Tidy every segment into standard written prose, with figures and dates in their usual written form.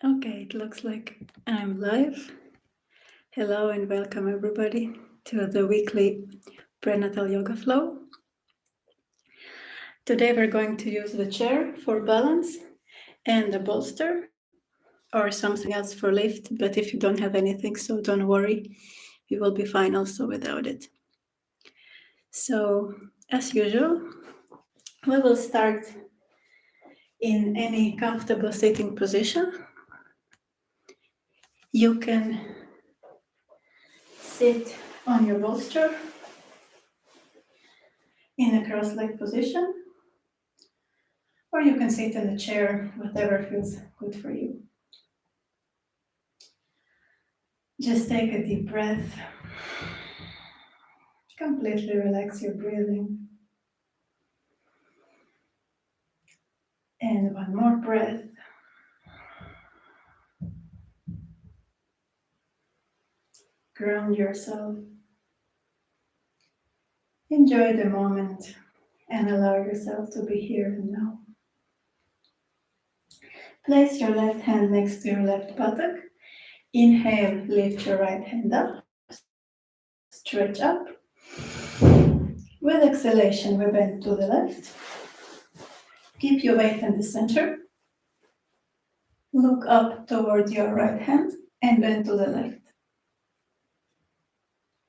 Okay, it looks like I'm live. Hello and welcome everybody to the weekly Prenatal Yoga Flow. Today we're going to use the chair for balance and the bolster or something else for lift, but if you don't have anything, so don't worry, we will be fine also without it. So, as usual, we will start in any comfortable sitting position. You can sit on your bolster in a cross-legged position, or you can sit in a chair, whatever feels good for you. Just take a deep breath. Completely relax your breathing. And one more breath. Ground yourself. Enjoy the moment and allow yourself to be here and now. Place your left hand next to your left buttock. Inhale, lift your right hand up. Stretch up. With exhalation, we bend to the left. Keep your weight in the center. Look up toward your right hand and bend to the left.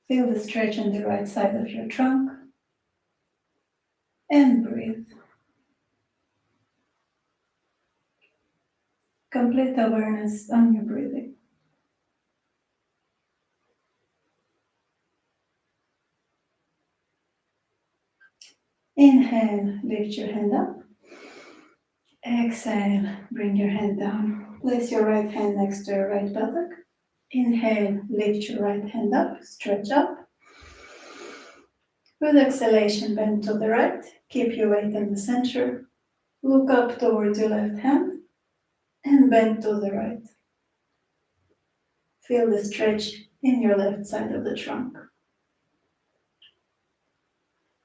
Feel the stretch on the right side of your trunk and breathe. Complete awareness on your breathing. Inhale, lift your hand up. Exhale, bring your hand down. Place your right hand next to your right buttock. Inhale, lift your right hand up, stretch up. With exhalation, bend to the right. Keep your weight in the center. Look up towards your left hand and bend to the right. Feel the stretch in your left side of the trunk.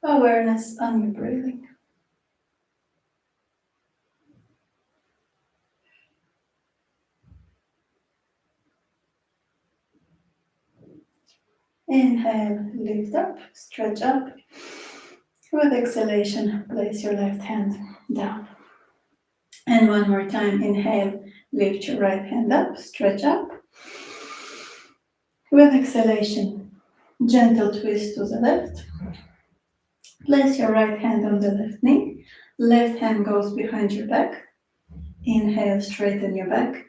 Awareness on your breathing. Inhale, lift up, stretch up. With exhalation, place your left hand down. And one more time, inhale, lift your right hand up, stretch up. With exhalation, gentle twist to the left. Place your right hand on the left knee. Left hand goes behind your back. Inhale, straighten your back.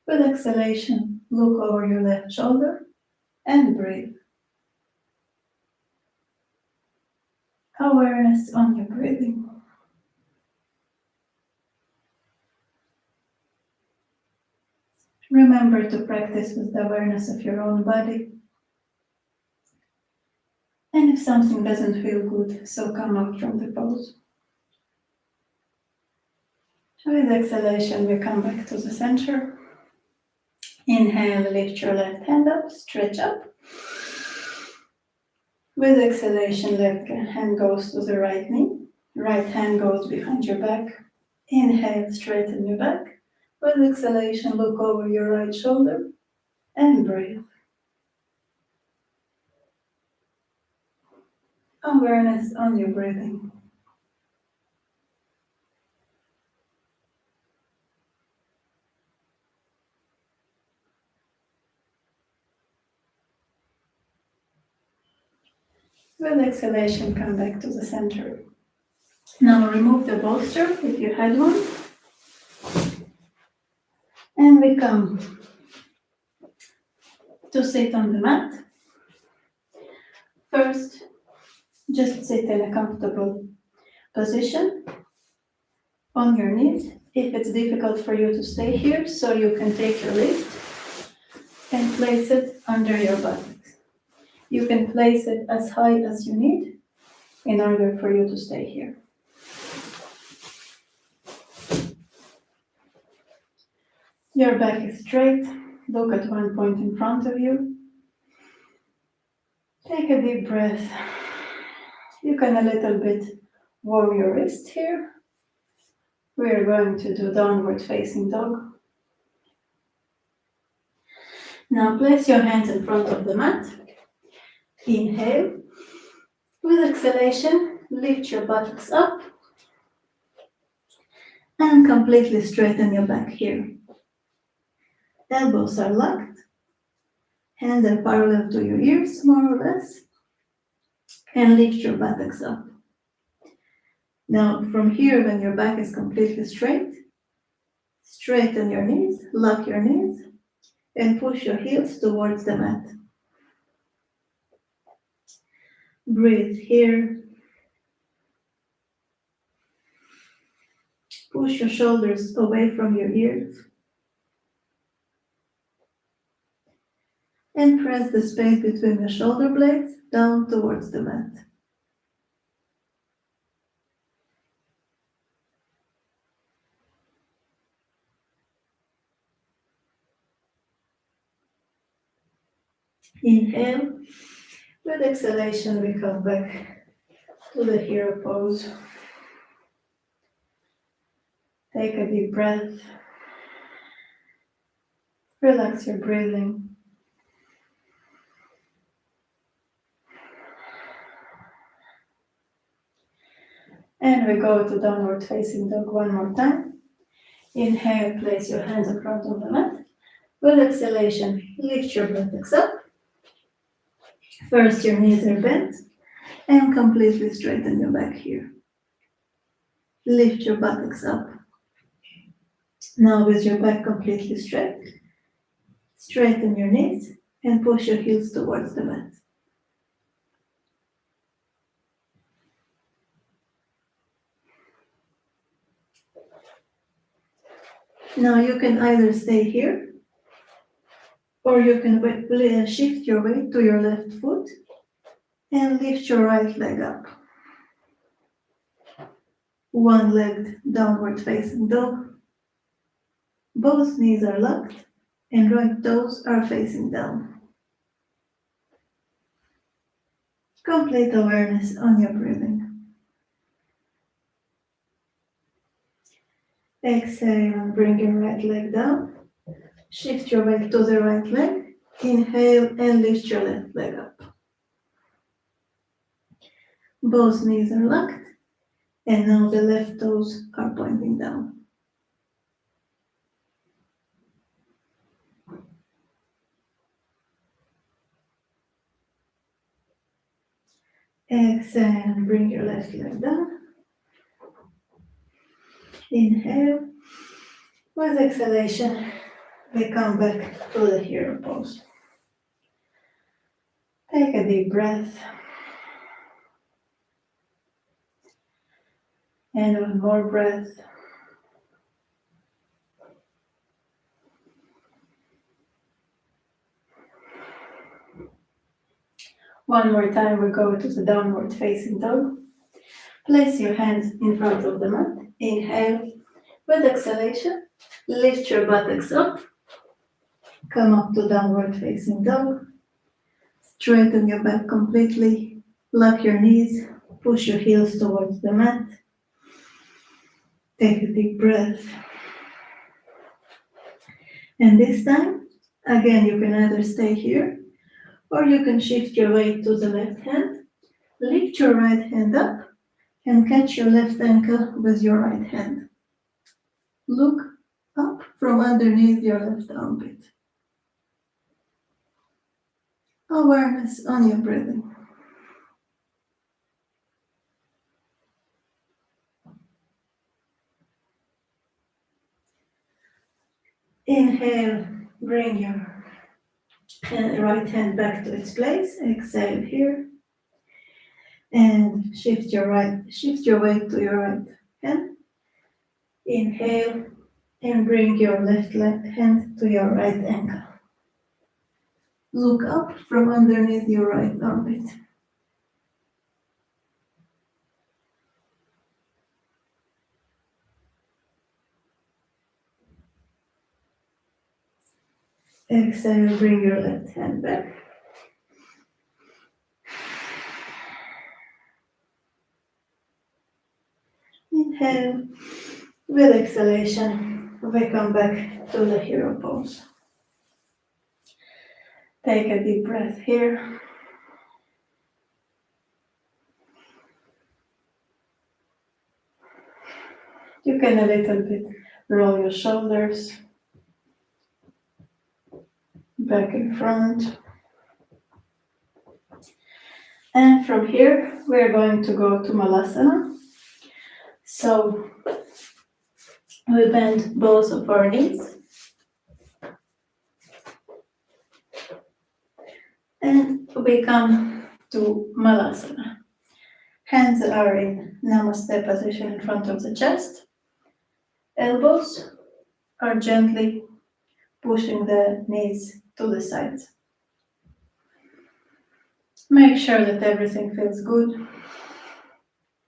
With exhalation, look over your left shoulder and breathe. Awareness on your breathing. Remember to practice with the awareness of your own body. And if something doesn't feel good, so come out from the pose. With exhalation, we come back to the center. Inhale, lift your left hand up, stretch up. With exhalation, left hand goes to the right knee. Right hand goes behind your back. Inhale, straighten your back. With exhalation, look over your right shoulder and breathe. Awareness on your breathing. With exhalation, come back to the center. Now remove the bolster if you had one. And we come to sit on the mat. First, just sit in a comfortable position on your knees. If it's difficult for you to stay here, so you can take your lift and place it under your buttocks. You can place it as high as you need in order for you to stay here. Your back is straight. Look at one point in front of you. Take a deep breath. You can a little bit warm your wrist here. We are going to do downward facing dog. Now place your hands in front of the mat. Inhale. With exhalation, lift your buttocks up and completely straighten your back here. Elbows are locked. Hands are parallel to your ears, more or less. And lift your buttocks up. Now, from here, when your back is completely straight, straighten your knees, lock your knees, and push your heels towards the mat. Breathe here. Push your shoulders away from your ears. And press the space between the shoulder blades down towards the mat. Inhale. With exhalation, we come back to the hero pose. Take a deep breath. Relax your breathing. And we go to downward facing dog one more time. Inhale, place your hands in front of the mat. With exhalation, lift your buttocks up. First, your knees are bent and completely straighten your back here. Lift your buttocks up. Now, with your back completely straight, straighten your knees and push your heels towards the mat. Now, you can either stay here or you can shift your weight to your left foot and lift your right leg up. One-legged downward facing dog. Both knees are locked and right toes are facing down. Complete awareness on your breathing. Exhale and bring your right leg down. Shift your weight to the right leg. Inhale and lift your left leg up. Both knees are locked and now the left toes are pointing down. Exhale and bring your left leg down. Inhale. With exhalation, we come back to the hero pose. Take a deep breath. And one more breath. One more time, we go to the downward facing dog. Place your hands in front of the mat. Inhale. With exhalation, lift your buttocks up. Come up to downward facing dog. Straighten your back completely. Lock your knees. Push your heels towards the mat. Take a deep breath. And this time, again, you can either stay here or you can shift your weight to the left hand. Lift your right hand up and catch your left ankle with your right hand. Look up from underneath your left armpit. Awareness on your breathing. Inhale, bring your right hand back to its place. Exhale here. And shift your weight to your right hand. Inhale and bring your left hand to your right ankle. Look up from underneath your right armpit. Exhale, bring your left hand back. Inhale. With exhalation, we come back to the hero pose. Take a deep breath here. You can a little bit roll your shoulders back and front. And from here, we're going to go to Malasana. So we bend both of our knees. And we come to Malasana. Hands are in Namaste position in front of the chest. Elbows are gently pushing the knees to the sides. Make sure that everything feels good,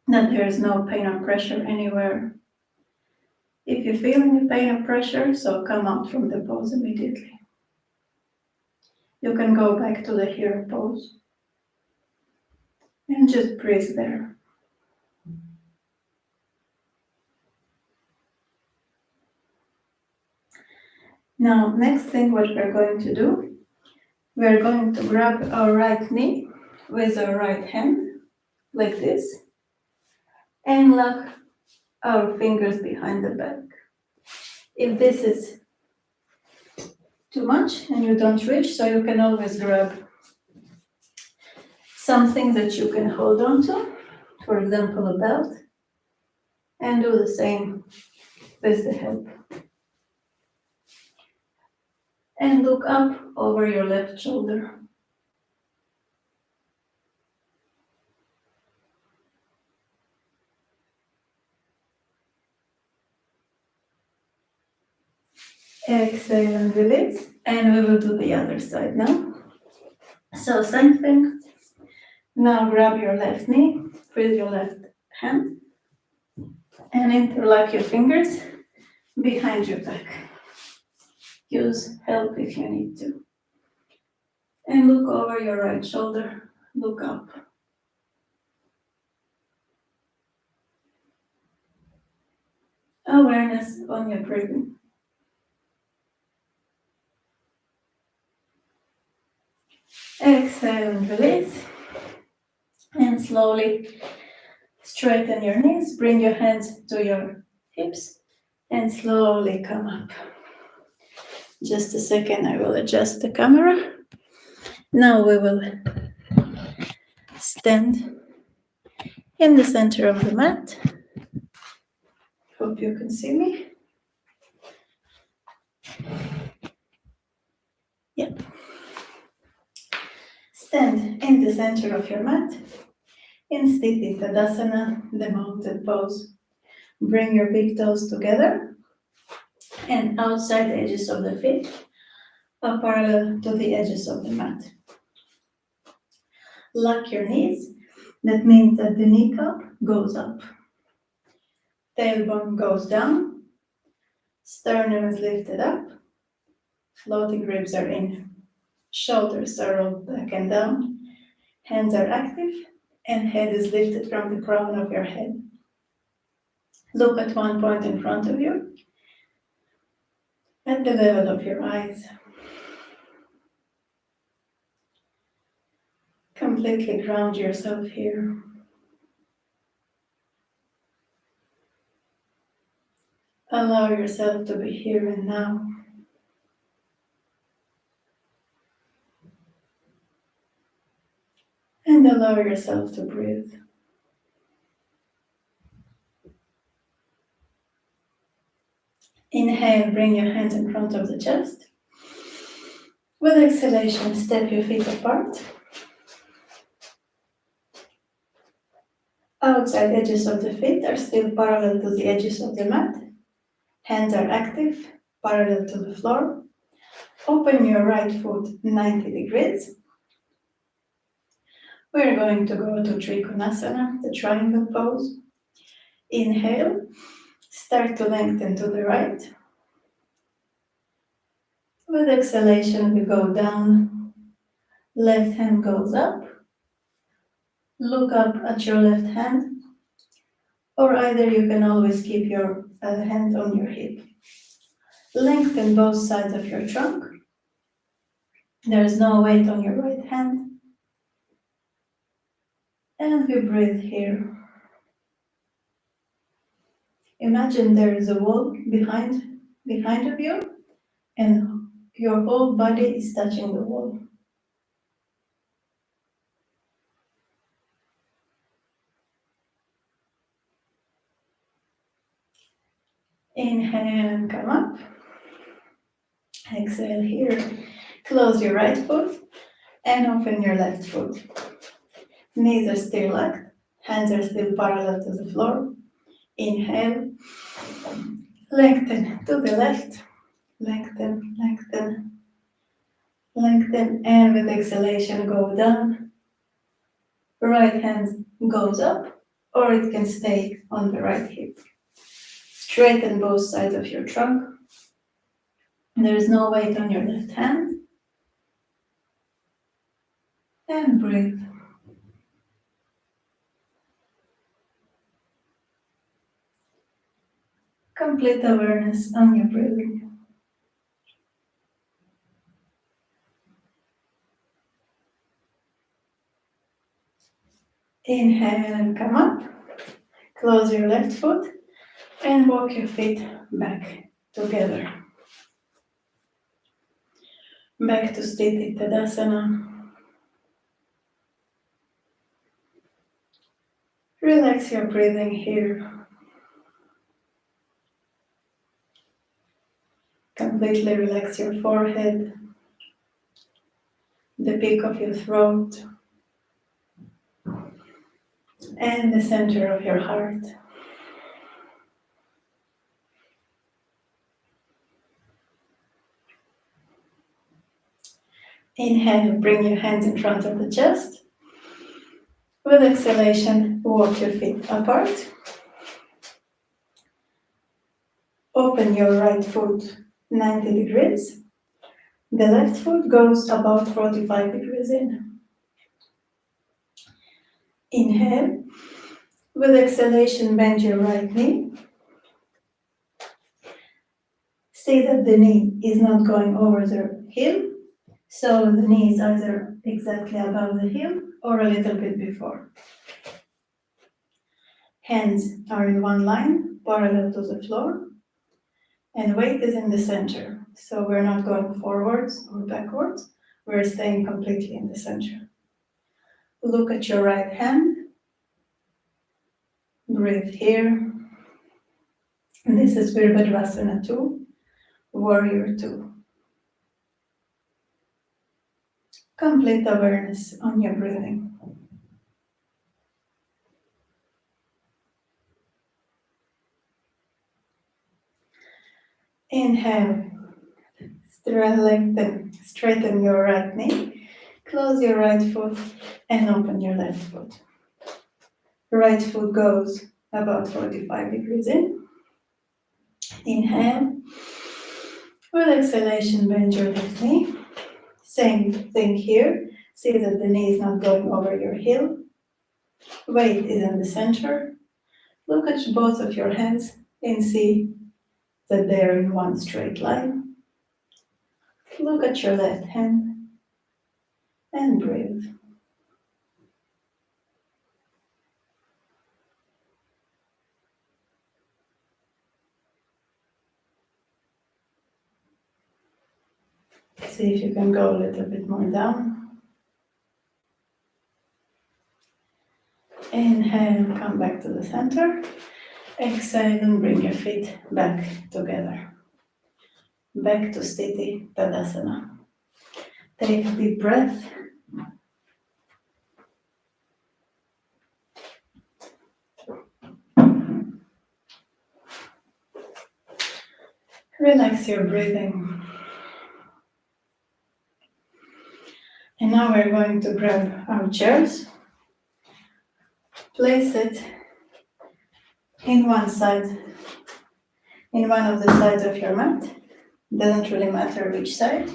that there is no pain or pressure anywhere. If you feel any pain or pressure, so come out from the pose immediately. You can go back to the hero pose and just breathe there. Now, next thing what we're going to do, we're going to grab our right knee with our right hand, like this, and lock our fingers behind the back. If this is too much and you don't reach, so you can always grab something that you can hold on to, for example, a belt, and do the same with the help. And look up over your left shoulder. Exhale and release, and we will do the other side now. So same thing. Now grab your left knee with your left hand and interlock your fingers behind your back. Use help if you need to. And look over your right shoulder, look up. Awareness on your breathing. Exhale and release. And slowly straighten your knees, bring your hands to your hips, and slowly come up. Just a second, I will adjust the camera. Now we will stand in the center of the mat. Hope you can see me. Yep. Stand in the center of your mat in Sthiti Tadasana, the mountain pose. Bring your big toes together and outside the edges of the feet are parallel to the edges of the mat. Lock your knees. That means that the kneecap goes up. Tailbone goes down. Sternum is lifted up. Floating ribs are in. Shoulders are rolled back and down. Hands are active and head is lifted from the crown of your head. Look at one point in front of you at the level of your eyes. Completely ground yourself here. Allow yourself to be here and now. And allow yourself to breathe. Inhale, bring your hands in front of the chest. With exhalation, step your feet apart. Outside edges of the feet are still parallel to the edges of the mat. Hands are active, parallel to the floor. Open your right foot 90 degrees. We're going to go to Trikonasana, the triangle pose. Inhale, start to lengthen to the right. With exhalation, we go down. Left hand goes up. Look up at your left hand, or either you can always keep your hand on your hip. Lengthen both sides of your trunk. There is no weight on your right hand. And we breathe here. Imagine there is a wall behind of you, and your whole body is touching the wall. Inhale and come up. Exhale here. Close your right foot and open your left foot. Knees are still locked. Hands are still parallel to the floor. Inhale. Lengthen to the left. Lengthen, lengthen, lengthen. And with exhalation, go down. Right hand goes up, or it can stay on the right hip. Straighten both sides of your trunk. There is no weight on your left hand. And breathe. Complete awareness on your breathing. Inhale and come up. Close your left foot and walk your feet back together. Back to Sthiti Tadasana. Relax your breathing here. Completely relax your forehead, the peak of your throat, and the center of your heart. Inhale, bring your hands in front of the chest. With exhalation, walk your feet apart. Open your right foot 90 degrees. The left foot goes about 45 degrees in. Inhale. With exhalation, bend your right knee. See that the knee is not going over the heel, so the knee is either exactly above the heel or a little bit before. Hands are in one line, parallel to the floor, and weight is in the center. So we're not going forwards or backwards, we're staying completely in the center. Look at your right hand. Breathe here. This is Virabhadrasana 2, Warrior 2. Complete awareness on your breathing. Inhale. Straighten your right knee. Close your right foot and open your left foot. Right foot goes about 45 degrees in. Inhale. With exhalation, bend your left knee. Same thing here. See that the knee is not going over your heel. Weight is in the center. Look at both of your hands and see that they are in one straight line. Look at your left hand and breathe. See if you can go a little bit more down. Inhale, come back to the center. Exhale and bring your feet back together. Back to Sthiti Tadasana. Take a deep breath. Relax your breathing. And now we're going to grab our chairs. Place it in one side, in one of the sides of your mat. Doesn't really matter which side.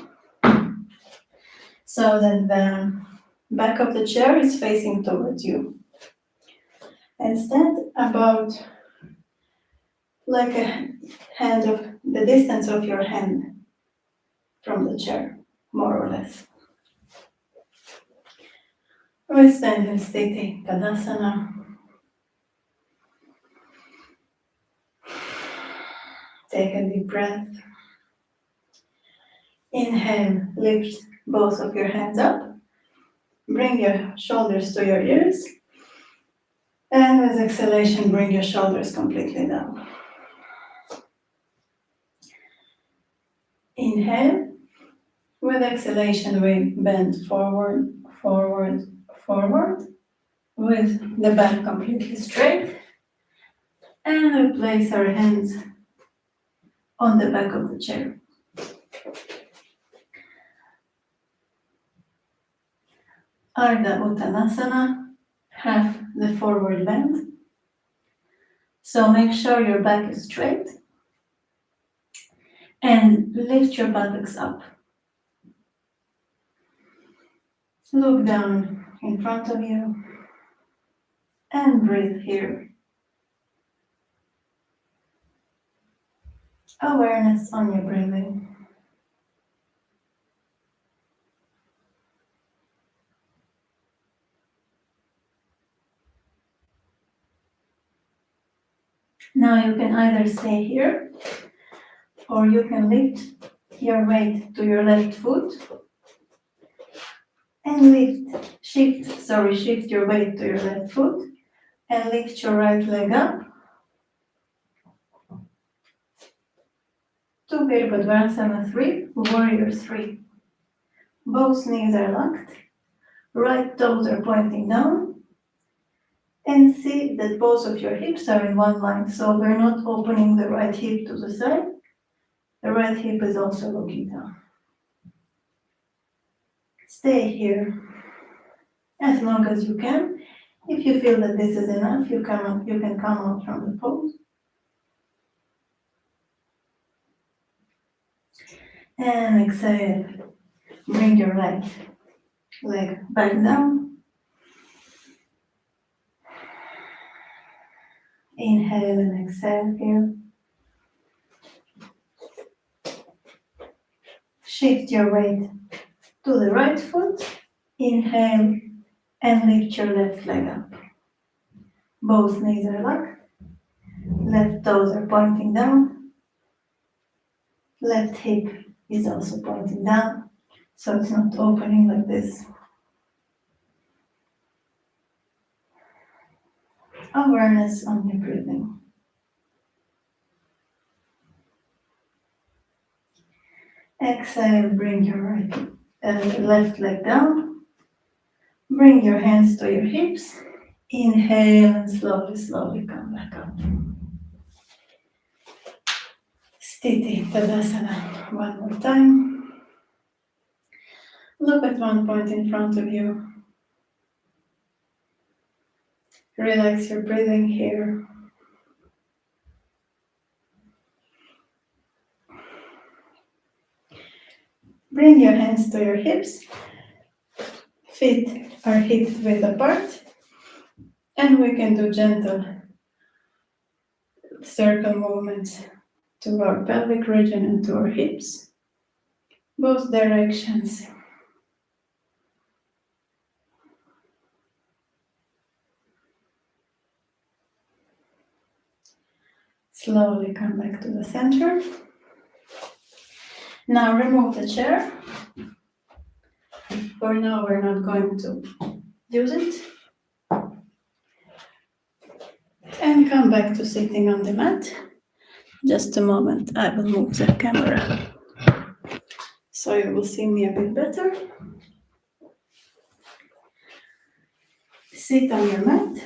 So that the back of the chair is facing towards you. And stand about like a hand of the distance of your hand from the chair, more or less. We stand in Sthiti Tadasana. Take a deep breath. Inhale, lift both of your hands up. Bring your shoulders to your ears. And with exhalation, bring your shoulders completely down. Inhale. With exhalation, we bend forward, forward, forward. With the back completely straight. And we place our hands on the back of the chair. Ardha Uttanasana, half the forward bend. So make sure your back is straight and lift your buttocks up. Look down in front of you and breathe here. Awareness on your breathing. Now you can either stay here or you can lift your weight to your left foot and shift your weight to your left foot and lift your right leg up to Virabhadrasana 3, Warrior 3. Both knees are locked, right toes are pointing down, and see that both of your hips are in one line, so we're not opening the right hip to the side. The right hip is also looking down. Stay here as long as you can. If you feel that this is enough, you can come out from the pose. And exhale. Bring your right leg back down. Inhale and exhale here. Shift your weight to the right foot. Inhale and lift your left leg up. Both knees are locked. Left toes are pointing down. Left hip is also pointing down, so it's not opening like this. Awareness on your breathing. Exhale, bring your left leg down. Bring your hands to your hips. Inhale and slowly come back up. Sthiti Tadasana. One more time. Look at one point in front of you. Relax your breathing here. Bring your hands to your hips. Feet are hip width apart. And we can do gentle circle movements to our pelvic region and to our hips. Both directions. Slowly come back to the center. Now remove the chair. For now, we're not going to use it. And come back to sitting on the mat. Just a moment, I will move the camera so you will see me a bit better. Sit on your mat.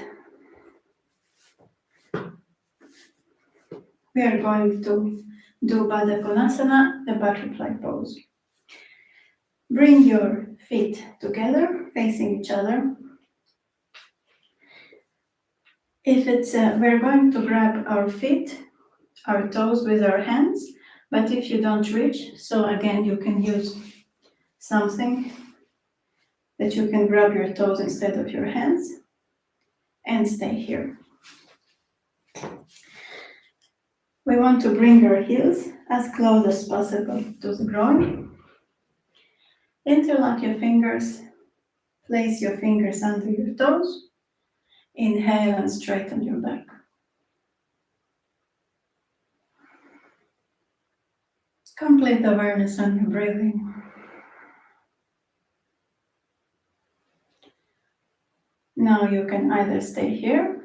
We are going to do Baddha Konasana, the butterfly pose. Bring your feet together, facing each other. We're going to grab our feet, our toes with our hands, but if you don't reach, so again, you can use something that you can grab your toes instead of your hands and stay here. We want to bring our heels as close as possible to the groin. Interlock your fingers, place your fingers under your toes. Inhale and straighten your back. Complete awareness on your breathing. Now you can either stay here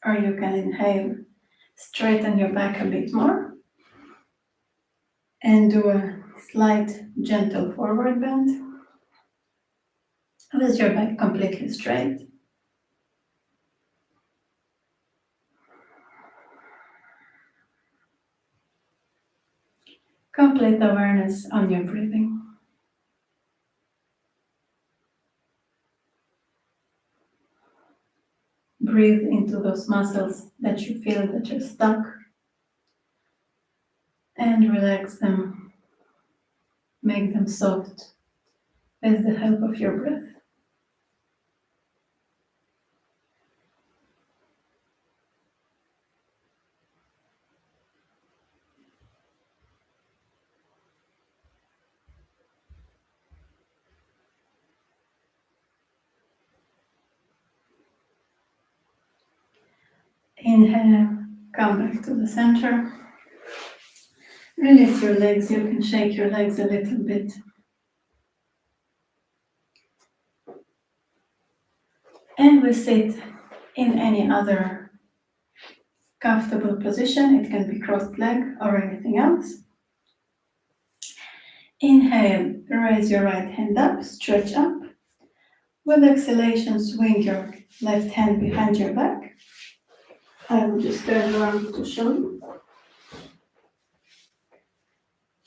or you can inhale, straighten your back a bit more, and do a slight gentle forward bend with your back completely straight. Complete awareness on your breathing. Breathe into those muscles that you feel that you're stuck and relax them. Make them soft with the help of your breath. Inhale, come back to the center. Release your legs. You can shake your legs a little bit. And we sit in any other comfortable position. It can be crossed leg or anything else. Inhale, raise your right hand up, stretch up. With exhalation, swing your left hand behind your back. I will just turn around to show you.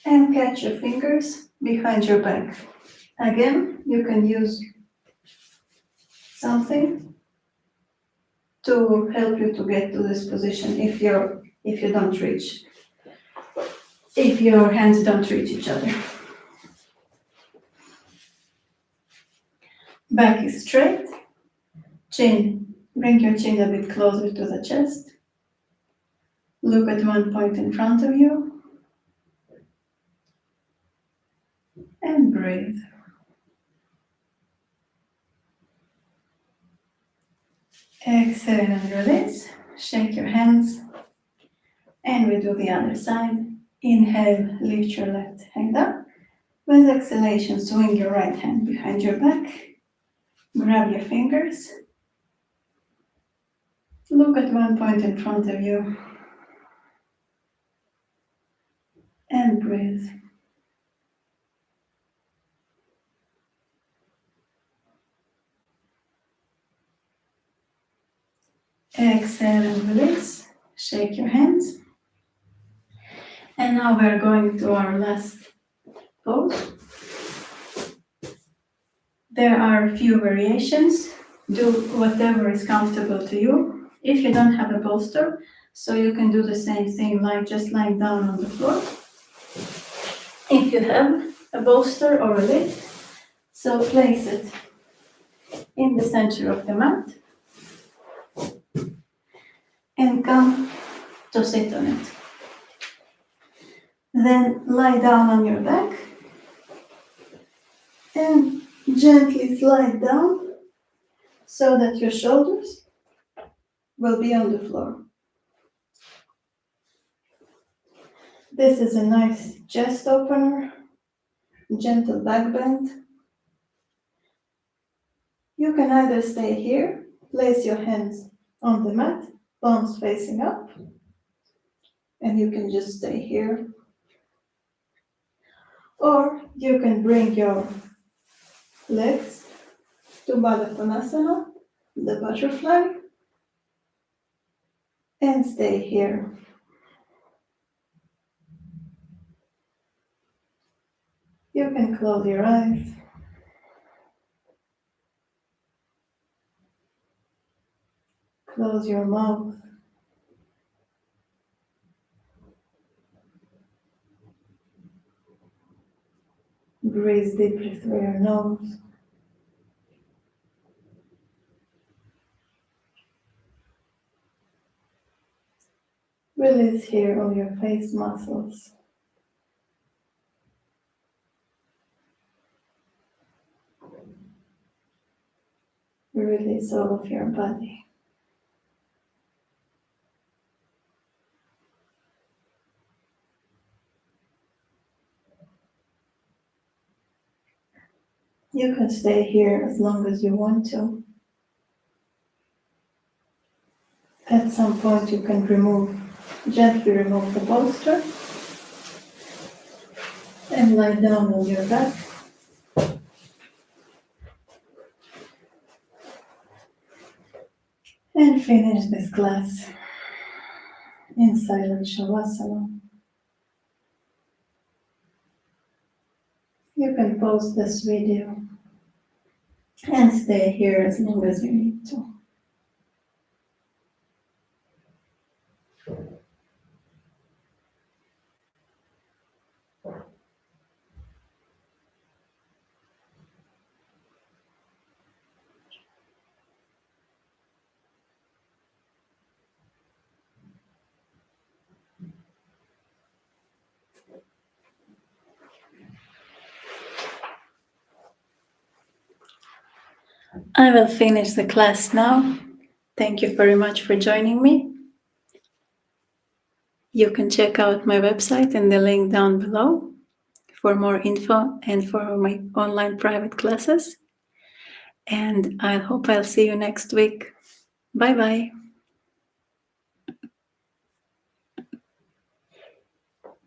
And catch your fingers behind your back. Again, you can use something to help you to get to this position if you don't reach, if your hands don't reach each other. Back is straight. Chin, bring your chin a bit closer to the chest. Look at one point in front of you. And breathe. Exhale and release. Shake your hands. And we do the other side. Inhale, lift your left hand up. With exhalation, swing your right hand behind your back. Grab your fingers. Look at one point in front of you. And breathe. Exhale and release. Shake your hands. And now we're going to our last pose. There are a few variations. Do whatever is comfortable to you. If you don't have a bolster, so you can do the same thing like just lying down on the floor. If you have a bolster or a lift, so place it in the center of the mat and come to sit on it. Then lie down on your back and gently slide down so that your shoulders will be on the floor. This is a nice chest opener, gentle back bend. You can either stay here, place your hands on the mat, palms facing up, and you can just stay here. Or you can bring your legs to Baddha Konasana, the butterfly, and stay here. You can close your eyes. Close your mouth. Breathe deeply through your nose. Release here all your face muscles. Release all of your body. You can stay here as long as you want to. At some point you can gently remove the bolster and lie down on your back. And finish this class in silent shavasana. You can pause this video and stay here as long as you need to. I will finish the class now. Thank you very much for joining me. You can check out my website in the link down below for more info and for my online private classes. And I hope I'll see you next week. Bye bye.